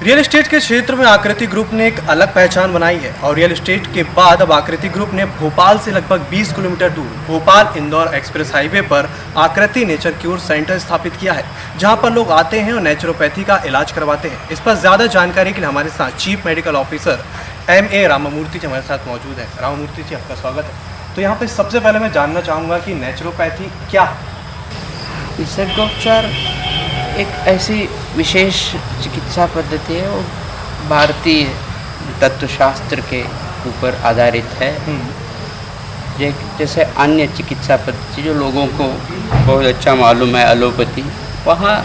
Real estate के क्षेत्र में आकृति ग्रुप ने एक अलग पहचान बनाई है और रियल एस्टेट के बाद अब आकृति ग्रुप ने भोपाल से लगभग 20 किलोमीटर दूर भोपाल इंदौर एक्सप्रेस हाईवे पर आकृति नेचर क्योर सेंटर स्थापित किया है, जहां पर लोग आते हैं और नेचुरोपैथी का इलाज करवाते हैं। इस पर ज़्यादा जानकारी के लिए हमारे साथ chief medical officer M.A. Ramamurthy ji हमारे साथ मौजूद है। रामामूर्ति जी, आपका स्वागत है। तो यहाँ पर सबसे पहले मैं जानना चाहूँगा कि नेचुरोपैथी क्या है? निसर्गोपचार एक ऐसी विशेष चिकित्सा पद्धति है, वो भारतीय तत्वशास्त्र के ऊपर आधारित है। जैसे अन्य चिकित्सा पद्धति जो लोगों को बहुत अच्छा मालूम है, एलोपैथी, वहाँ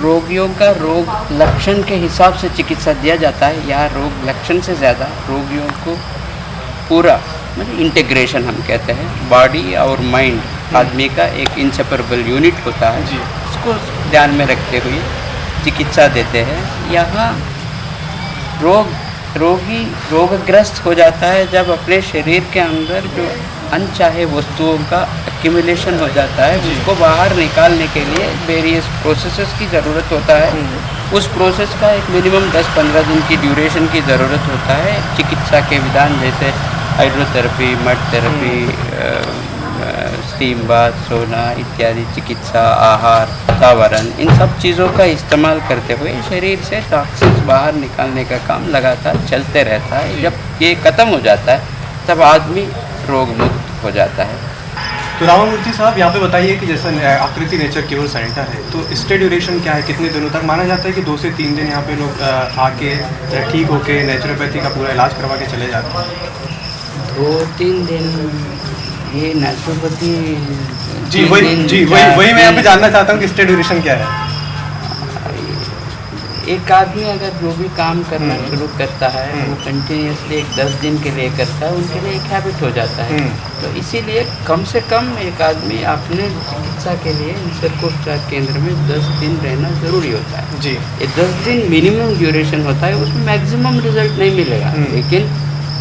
रोगियों का रोग लक्षण के हिसाब से चिकित्सा दिया जाता है। यहाँ रोग लक्षण से ज़्यादा रोगियों को पूरा मतलब इंटीग्रेशन हम कहते हैं, बॉडी और माइंड आदमी का एक इंसेपरेबल यूनिट होता है जी, उसको ध्यान में रखते हुए चिकित्सा देते हैं। यहाँ रोगी रोगग्रस्त हो जाता है जब अपने शरीर के अंदर जो अनचाहे वस्तुओं का एक्यूमुलेशन हो जाता है, उसको बाहर निकालने के लिए वेरियस प्रोसेसेस की ज़रूरत होता है। उस प्रोसेस का एक मिनिमम 10-15 दिन की ड्यूरेशन की ज़रूरत होता है। चिकित्सा के विधान जैसे hydrotherapy, mud therapy, steam bath, सोना इत्यादि चिकित्सा, आहार, वातावरण, इन सब चीज़ों का इस्तेमाल करते हुए शरीर से टॉक्सिन्स बाहर निकालने का काम लगातार चलते रहता है। जब ये ख़त्म हो जाता है तब आदमी रोग मुक्त हो जाता है। तो रामामूर्ति साहब, यहाँ पे बताइए कि जैसे आकृति नेचर क्योर सेंटर है, तो स्टे ड्यूरेशन क्या है, कितने दिनों तक? माना जाता है कि 2 से 3 दिन यहाँ पे लोग आके ठीक होके नेचुरोपैथी का पूरा इलाज करवा के चले जाते हैं। 2-3 दिन ये नेचुरोपैथी जी वही मैं यहाँ पे जानना चाहता हूँ कि स्टे ड्यूरेशन क्या है। एक आदमी अगर जो भी काम करना शुरू करता है वो कंटिन्यूसली एक 10 दिन के लिए करता है, उनके लिए एक हैबिट हो जाता है। तो इसीलिए कम से कम एक आदमी अपने चिकित्सा के लिए निसर्गोपचार केंद्र में 10 दिन रहना ज़रूरी होता है जी। ये 10 दिन मिनिमम ड्यूरेशन होता है, उसमें मैक्सिमम रिजल्ट नहीं मिलेगा, लेकिन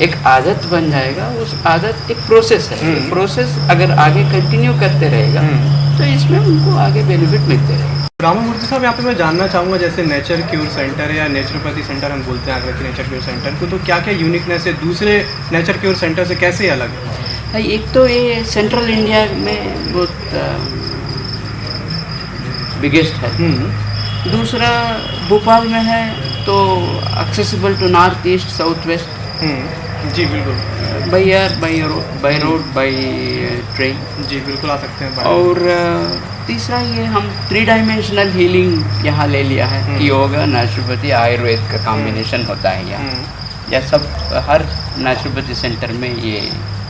एक आदत बन जाएगा। उस आदत एक प्रोसेस है, प्रोसेस अगर आगे कंटिन्यू करते रहेगा तो इसमें उनको आगे बेनिफिट मिलते रहेगा। रामामूर्ति साहब, यहाँ पे मैं जानना चाहूँगा, जैसे नेचर क्योर सेंटर या नेचुरोपैथी सेंटर हम बोलते हैं आकृति नेचर क्योर सेंटर को, तो क्या क्या यूनिकनेस है दूसरे नेचर क्योर सेंटर से, कैसे अलग है? एक तो ये सेंट्रल इंडिया में बहुत बिगेस्ट है। दूसरा भोपाल में है तो accessible to north east, south west. जी बिल्कुल, by air, by road, by train. जी बिल्कुल आ सकते हैं। और तीसरा ये हम 3 डायमेंशनल हीलिंग यहाँ ले लिया है कि योगा, नेचुरोपैथी, आयुर्वेद का कॉम्बिनेशन होता है यहाँ। यह सब हर नेचुरोपैथी सेंटर में ये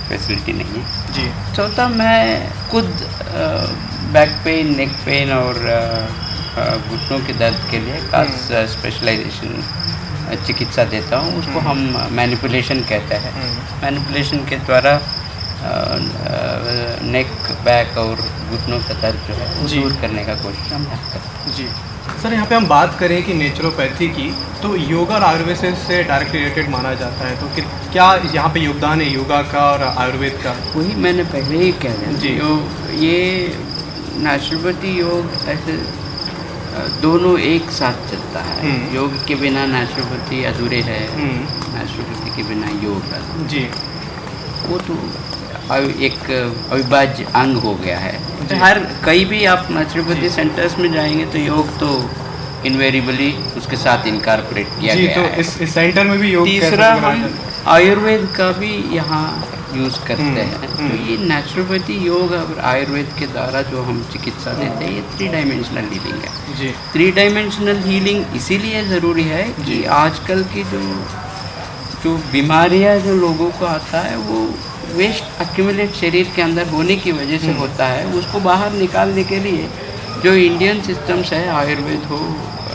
फैसिलिटी नहीं है जी। चौथा, मैं खुद बैक पेन, नेक पेन और घुटनों के दर्द के लिए खास स्पेशलाइजेशन चिकित्सा देता हूँ। उसको हम मैनिपुलेशन कहते हैं। मैनिपुलेशन के द्वारा नेक, बैक और घुटनों का दर्द जो है वो दूर करने का कोशिश हम करते हैं जी। सर, यहाँ पे हम बात करें कि नेचुरोपैथी की, तो योगा और आयुर्वेद से डायरेक्टली रिलेटेड माना जाता है, तो क्या यहाँ पे योगदान है योगा का और आयुर्वेद का? वही मैंने पहले ही कह दिया जी। ये नेचुरोपैथी योग ऐसे दोनों एक साथ चलता है। योग के बिना नेचुरोपैथी अधूरे है, नेचुरोपैथी के बिना योग जी, वो तो एक अविभाज्य अंग हो गया है। हर कहीं भी आप नेचुरोपैथी सेंटर्स में जाएंगे तो योग तो इनवेरिबली उसके साथ इनकॉर्पोरेट किया गया तो है। इस सेंटर में भी योग। तीसरा, हम आयुर्वेद का भी यहाँ यूज़ करते हैं। तो ये नेचुरोपैथी, योग और आयुर्वेद के द्वारा जो हम चिकित्सा देते हैं, ये 3 डायमेंशनल हीलिंग है जी। 3 डायमेंशनल हीलिंग इसीलिए ज़रूरी है कि आजकल की जो बीमारियां जो लोगों को आता है वो वेस्ट एक्यूमुलेट शरीर के अंदर होने की वजह से होता है। उसको बाहर निकालने के लिए जो इंडियन सिस्टम्स है, आयुर्वेद हो,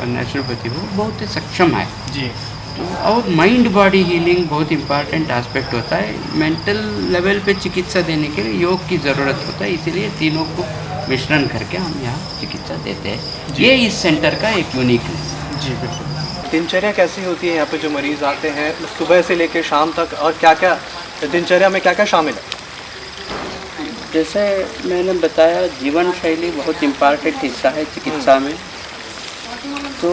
नेचुरोपैथी हो, बहुत ही सक्षम है जी। तो और माइंड बॉडी हीलिंग बहुत इंपॉर्टेंट एस्पेक्ट होता है। मेंटल लेवल पे चिकित्सा देने के लिए योग की ज़रूरत होता है, इसीलिए तीनों को मिश्रण करके हम यहाँ चिकित्सा देते हैं। ये इस सेंटर का एक यूनिकनेस है जी। बिल्कुल। दिनचर्या कैसी होती है यहाँ पे जो मरीज़ आते हैं सुबह से लेकर शाम तक, और क्या क्या दिनचर्या में क्या क्या शामिल है? जैसे मैंने बताया, जीवन शैली बहुत इम्पॉर्टेंट हिस्सा है चिकित्सा में। तो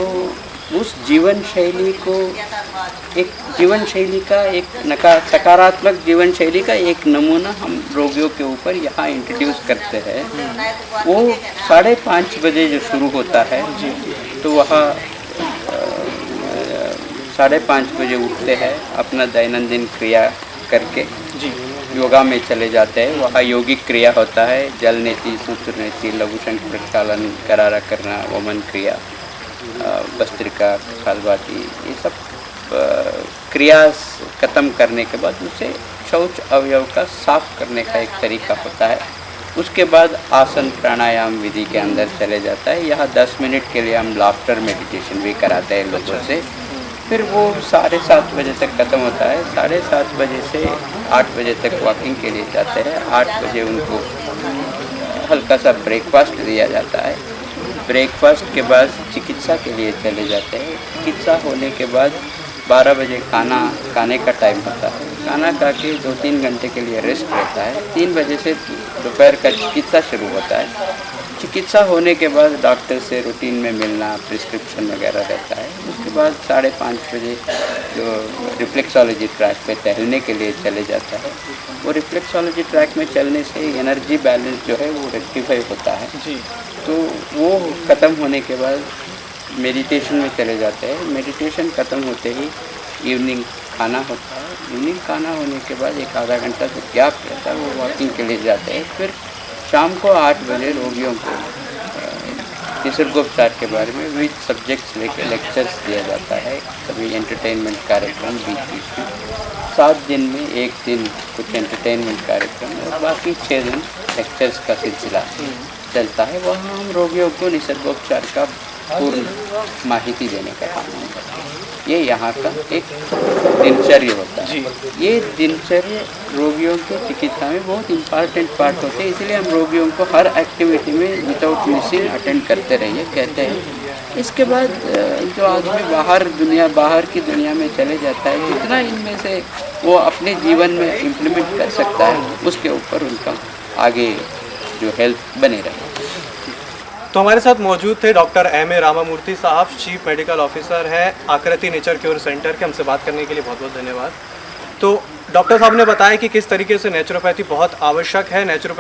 उस जीवन शैली को, एक जीवन शैली का एक सकारात्मक जीवन शैली का एक नमूना हम रोगियों के ऊपर यहाँ इंट्रोड्यूस करते हैं। वो 5:30 बजे जो शुरू होता है, तो वहाँ 5:30 बजे उठते हैं, अपना दैनंदिन क्रिया करके योगा में चले जाते हैं। वहाँ यौगिक क्रिया होता है, जल नीति, सूत्र नीति, लघु शंख प्रक्षालन, करारा करना, वमन क्रिया, भस्त्रिका, खालबाती, ये सब क्रिया ख़त्म करने के बाद उसे शौच अवयव का साफ करने का एक तरीका होता है। उसके बाद आसन प्राणायाम विधि के अंदर चले जाता है। यहाँ 10 मिनट के लिए हम लाफ्टर मेडिटेशन भी कराते हैं लोगों से। फिर वो 7:30 बजे तक ख़त्म होता है। 7:30 बजे से 8 बजे तक वॉकिंग के लिए जाते हैं। 8 बजे उनको हल्का सा ब्रेकफास्ट दिया जाता है। ब्रेकफास्ट के बाद चिकित्सा के लिए चले जाते हैं। चिकित्सा होने के बाद 12 बजे खाने का टाइम होता है। खाना खा के 2-3 घंटे के लिए रेस्ट रहता है। 3 बजे से दोपहर का चिकित्सा शुरू होता है। चिकित्सा होने के बाद डॉक्टर से रूटीन में मिलना, प्रिस्क्रिप्शन वगैरह रहता है। उसके बाद 5:30 बजे जो रिफ्लेक्सोलॉजी ट्रैक पे टहलने के लिए चले जाता है। वो रिफ्लेक्सोलॉजी ट्रैक में चलने से एनर्जी बैलेंस जो है वो रेक्टिफाई होता है जी। तो वो ख़त्म होने के बाद मेडिटेशन में चले जाते हैं। मेडिटेशन ख़त्म होते ही इवनिंग खाना होता है। इवनिंग खाना होने के बाद 1 आधा घंटा जो गैप रहता है वो वॉकिंग के लिए जाते हैं। फिर शाम को 8 बजे रोगियों को निसर्गोपचार के बारे में विविध सब्जेक्ट्स लेकर लेक्चर्स दिया जाता है। कभी एंटरटेनमेंट कार्यक्रम बीच में, 7 दिन में 1 दिन कुछ एंटरटेनमेंट कार्यक्रम और बाकी 6 दिन लेक्चर्स का सिलसिला चलता है। वहाँ हम रोगियों को निसर्गोपचार का पूर्ण माहिती देने का काम करते हैं। ये यहाँ का एक दिनचर्या होता है। ये दिनचर्या रोगियों के चिकित्सा में बहुत इम्पॉर्टेंट पार्ट होते हैं। इसलिए हम रोगियों को हर एक्टिविटी में विदाउट मिसिंग अटेंड करते रहिए कहते हैं। इसके बाद जो आदमी बाहर की दुनिया में चले जाता है, जितना इनमें से वो अपने जीवन में इम्प्लीमेंट कर सकता है, उसके ऊपर उनका आगे जो हेल्थ बने रहे। तो हमारे साथ मौजूद थे डॉक्टर M.A. रामामूर्ति साहब, चीफ मेडिकल ऑफिसर है आकृति नेचर क्योर सेंटर के। हमसे बात करने के लिए बहुत बहुत धन्यवाद। तो डॉक्टर साहब ने बताया कि किस तरीके से नेचुरोपैथी बहुत आवश्यक है। नेचुरोपैथी